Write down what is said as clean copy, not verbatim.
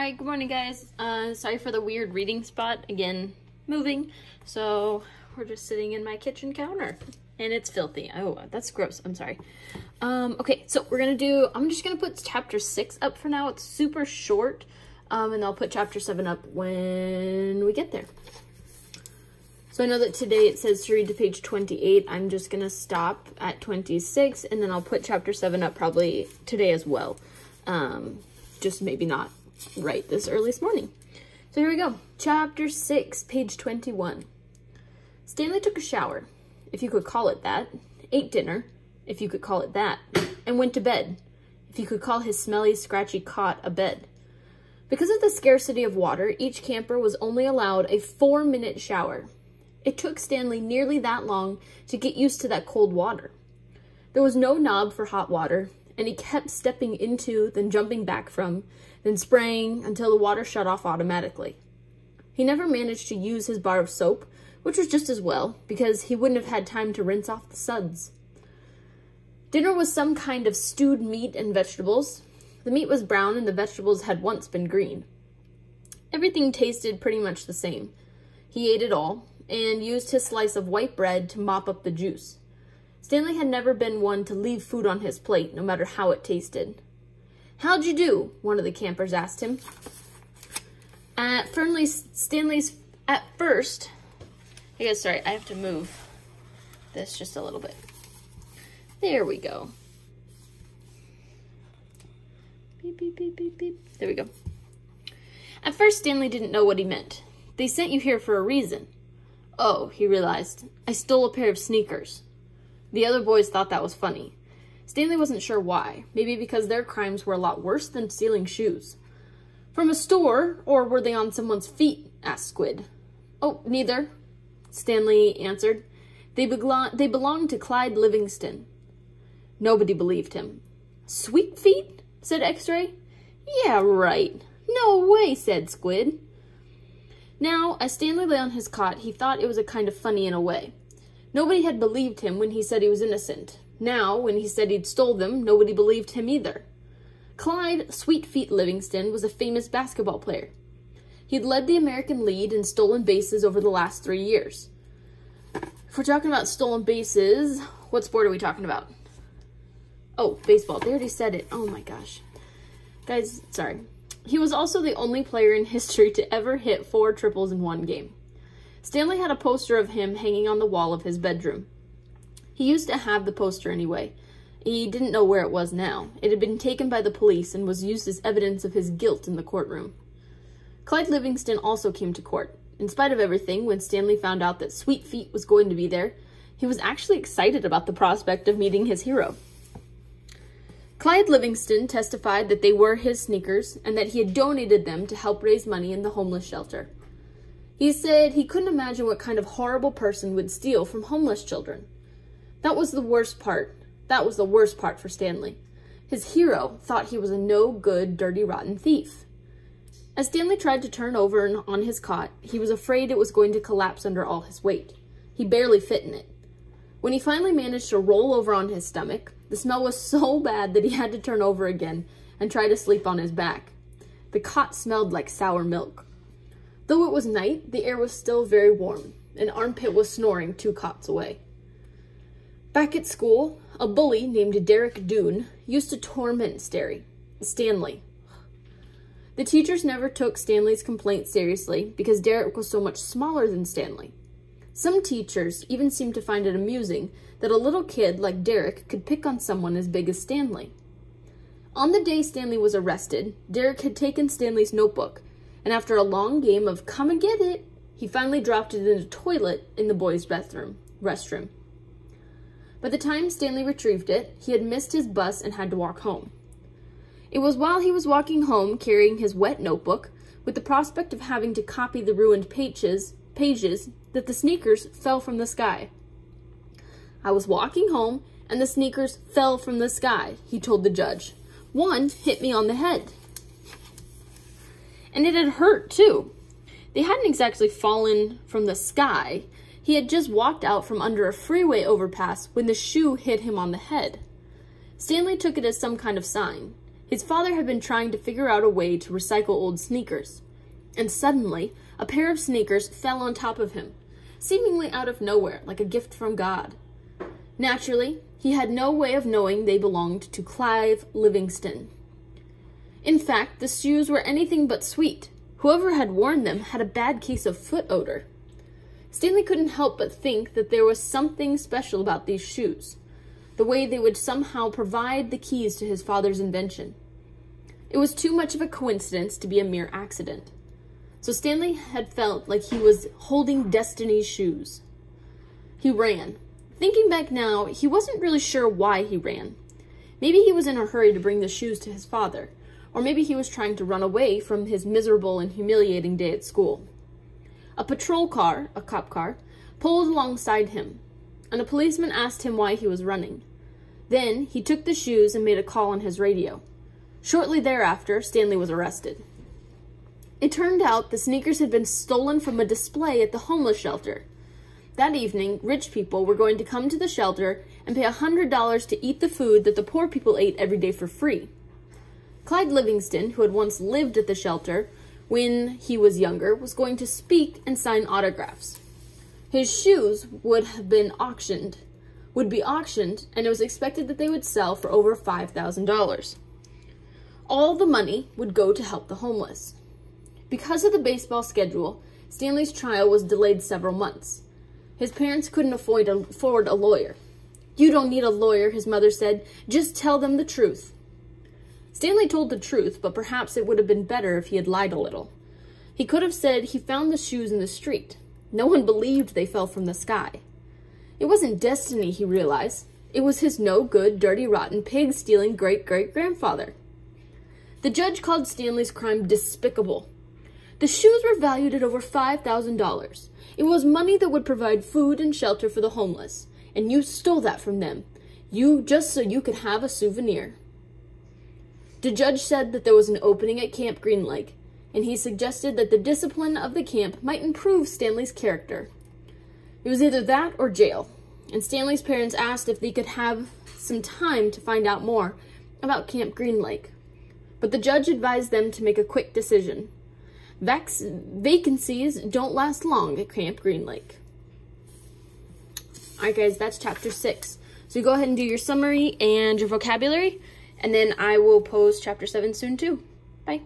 Alright, good morning guys. Sorry for the weird reading spot, again, moving. So, we're just sitting in my kitchen counter. And it's filthy. Oh, that's gross. I'm sorry. Okay, so I'm just gonna put chapter 6 up for now. It's super short. And I'll put chapter 7 up when we get there. So I know that today it says to read to page 28. I'm just gonna stop at 26 and then I'll put chapter 7 up probably today as well. Just maybe not right this early this morning. So here we go. Chapter 6, page 21. Stanley took a shower, if you could call it that, ate dinner, if you could call it that, and went to bed, if you could call his smelly, scratchy cot a bed. Because of the scarcity of water, each camper was only allowed a 4-minute shower. It took Stanley nearly that long to get used to that cold water. There was no knob for hot water, and he kept stepping into, then jumping back from, then spraying until the water shut off automatically. He never managed to use his bar of soap, which was just as well, because he wouldn't have had time to rinse off the suds. Dinner was some kind of stewed meat and vegetables. The meat was brown and the vegetables had once been green. Everything tasted pretty much the same. He ate it all, and used his slice of white bread to mop up the juice. Stanley had never been one to leave food on his plate, no matter how it tasted. "How'd you do?" one of the campers asked him. At first, I guess, sorry, I have to move this just a little bit. There we go. Beep, beep, beep, beep, beep. There we go. At first, Stanley didn't know what he meant. "They sent you here for a reason." "Oh," he realized, "I stole a pair of sneakers." The other boys thought that was funny. Stanley wasn't sure why. Maybe because their crimes were a lot worse than stealing shoes. "From a store, or were they on someone's feet?" asked Squid. "Oh, neither," Stanley answered. They belonged to Clyde Livingston." Nobody believed him. "Sweet feet?" said X-Ray. "Yeah, right." "No way," said Squid. Now, as Stanley lay on his cot, he thought it was a kind of funny in a way. Nobody had believed him when he said he was innocent. Now, when he said he'd stole them, nobody believed him either. Clyde Sweet Feet Livingston was a famous basketball player. He'd led the American lead in stolen bases over the last 3 years. If we're talking about stolen bases, what sport are we talking about? Oh, baseball. They already said it. Oh my gosh. Guys, sorry. He was also the only player in history to ever hit 4 triples in one game. Stanley had a poster of him hanging on the wall of his bedroom. He used to have the poster anyway. He didn't know where it was now. It had been taken by the police and was used as evidence of his guilt in the courtroom. Clyde Livingston also came to court. In spite of everything, when Stanley found out that Sweet Feet was going to be there, he was actually excited about the prospect of meeting his hero. Clyde Livingston testified that they were his sneakers and that he had donated them to help raise money in the homeless shelter. He said he couldn't imagine what kind of horrible person would steal from homeless children. That was the worst part. That was the worst part for Stanley. His hero thought he was a no-good, dirty, rotten thief. As Stanley tried to turn over on his cot, he was afraid it was going to collapse under all his weight. He barely fit in it. When he finally managed to roll over on his stomach, the smell was so bad that he had to turn over again and try to sleep on his back. The cot smelled like sour milk. Though it was night, the air was still very warm. An armpit was snoring 2 cots away. Back at school, a bully named Derek Doone used to torment Stanley. The teachers never took Stanley's complaint seriously because Derek was so much smaller than Stanley. Some teachers even seemed to find it amusing that a little kid like Derek could pick on someone as big as Stanley. On the day Stanley was arrested, Derek had taken Stanley's notebook, and after a long game of come and get it, he finally dropped it in the toilet in the boys' restroom. By the time Stanley retrieved it, he had missed his bus and had to walk home. It was while he was walking home carrying his wet notebook, with the prospect of having to copy the ruined pages, that the sneakers fell from the sky. "I was walking home, and the sneakers fell from the sky," he told the judge. "One hit me on the head. And it had hurt, too. They hadn't exactly fallen from the sky. He had just walked out from under a freeway overpass when the shoe hit him on the head. Stanley took it as some kind of sign. His father had been trying to figure out a way to recycle old sneakers, and suddenly, a pair of sneakers fell on top of him, seemingly out of nowhere, like a gift from God. Naturally, he had no way of knowing they belonged to Clive Livingston. In fact, the shoes were anything but sweet. Whoever had worn them had a bad case of foot odor. Stanley couldn't help but think that there was something special about these shoes, the way they would somehow provide the keys to his father's invention. It was too much of a coincidence to be a mere accident. So Stanley had felt like he was holding destiny's shoes. He ran. Thinking back now, he wasn't really sure why he ran. Maybe he was in a hurry to bring the shoes to his father, or maybe he was trying to run away from his miserable and humiliating day at school. A patrol car, a cop car, pulled alongside him, and a policeman asked him why he was running. Then he took the shoes and made a call on his radio. Shortly thereafter, Stanley was arrested. It turned out the sneakers had been stolen from a display at the homeless shelter. That evening, rich people were going to come to the shelter and pay $100 to eat the food that the poor people ate every day for free. Clyde Livingston, who had once lived at the shelter when he was younger, was going to speak and sign autographs. His shoes would be auctioned, and it was expected that they would sell for over $5,000. All the money would go to help the homeless. Because of the baseball schedule, Stanley's trial was delayed several months. His parents couldn't afford a lawyer. "You don't need a lawyer," his mother said. "Just tell them the truth." Stanley told the truth, but perhaps it would have been better if he had lied a little. He could have said he found the shoes in the street. No one believed they fell from the sky. It wasn't destiny, he realized. It was his no-good, dirty, rotten, pig-stealing great-great-grandfather. The judge called Stanley's crime despicable. The shoes were valued at over $5,000. It was money that would provide food and shelter for the homeless, and you stole that from them, just so you could have a souvenir. The judge said that there was an opening at Camp Green Lake, and he suggested that the discipline of the camp might improve Stanley's character. It was either that or jail, and Stanley's parents asked if they could have some time to find out more about Camp Green Lake. But the judge advised them to make a quick decision. Vacancies don't last long at Camp Green Lake. Alright guys, that's chapter 6. So you go ahead and do your summary and your vocabulary, and then I will post chapter 7 soon too. Bye.